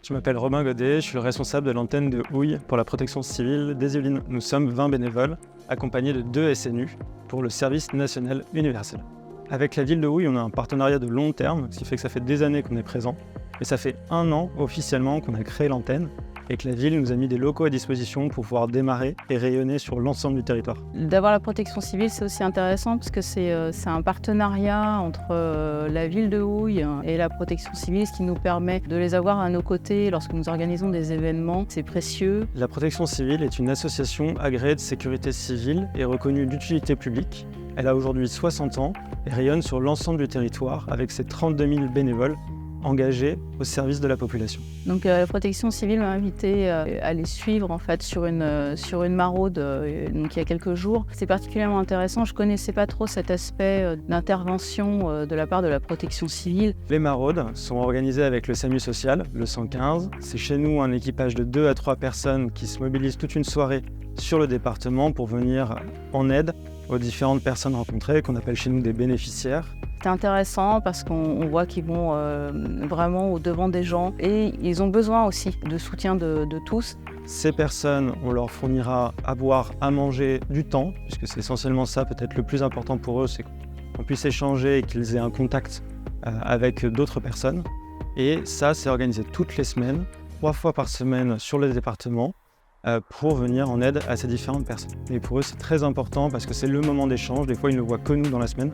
Je m'appelle Robin Godet, je suis le responsable de l'antenne de Houille pour la protection civile des Yvelines. Nous sommes 20 bénévoles, accompagnés de 2 SNU pour le service national universel. Avec la ville de Houille, on a un partenariat de long terme, ce qui fait que ça fait des années qu'on est présent. Et ça fait 1 an officiellement qu'on a créé l'antenne et que la ville nous a mis des locaux à disposition pour pouvoir démarrer et rayonner sur l'ensemble du territoire. D'avoir la protection civile, c'est aussi intéressant parce que c'est un partenariat entre la ville de Houille et la protection civile, ce qui nous permet de les avoir à nos côtés lorsque nous organisons des événements. C'est précieux. La protection civile est une association agréée de sécurité civile et reconnue d'utilité publique. Elle a aujourd'hui 60 ans et rayonne sur l'ensemble du territoire avec ses 32 000 bénévoles engagés au service de la population. Donc la protection civile m'a invité à les suivre en fait sur une maraude donc il y a quelques jours. C'est particulièrement intéressant, je ne connaissais pas trop cet aspect d'intervention de la part de la protection civile. Les maraudes sont organisées avec le SAMU social, le 115. C'est chez nous un équipage de 2 à 3 personnes qui se mobilisent toute une soirée sur le département pour venir en aide aux différentes personnes rencontrées, qu'on appelle chez nous des bénéficiaires. C'est intéressant parce qu'on voit qu'ils vont vraiment au devant des gens et ils ont besoin aussi de soutien de tous. Ces personnes, on leur fournira à boire, à manger du temps, puisque c'est essentiellement ça peut-être le plus important pour eux, c'est qu'on puisse échanger et qu'ils aient un contact avec d'autres personnes. Et ça, c'est organisé toutes les semaines, 3 fois par semaine sur le département, pour venir en aide à ces différentes personnes. Et pour eux, c'est très important parce que c'est le moment d'échange. Des fois, ils ne voient que nous dans la semaine.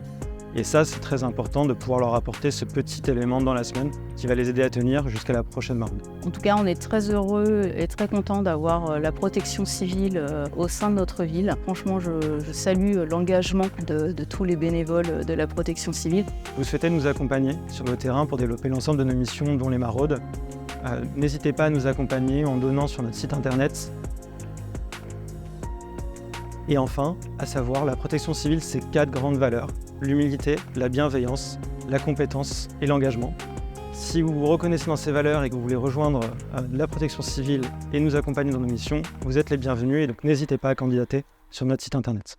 Et ça, c'est très important de pouvoir leur apporter ce petit élément dans la semaine qui va les aider à tenir jusqu'à la prochaine maraude. En tout cas, on est très heureux et très content d'avoir la protection civile au sein de notre ville. Franchement, je salue l'engagement de tous les bénévoles de la protection civile. Vous souhaitez nous accompagner sur le terrain pour développer l'ensemble de nos missions, dont les maraudes. N'hésitez pas à nous accompagner en donnant sur notre site internet. Et enfin, à savoir, la protection civile, c'est 4 grandes valeurs: l'humilité, la bienveillance, la compétence et l'engagement. Si vous vous reconnaissez dans ces valeurs et que vous voulez rejoindre la protection civile et nous accompagner dans nos missions, vous êtes les bienvenus et donc n'hésitez pas à candidater sur notre site internet.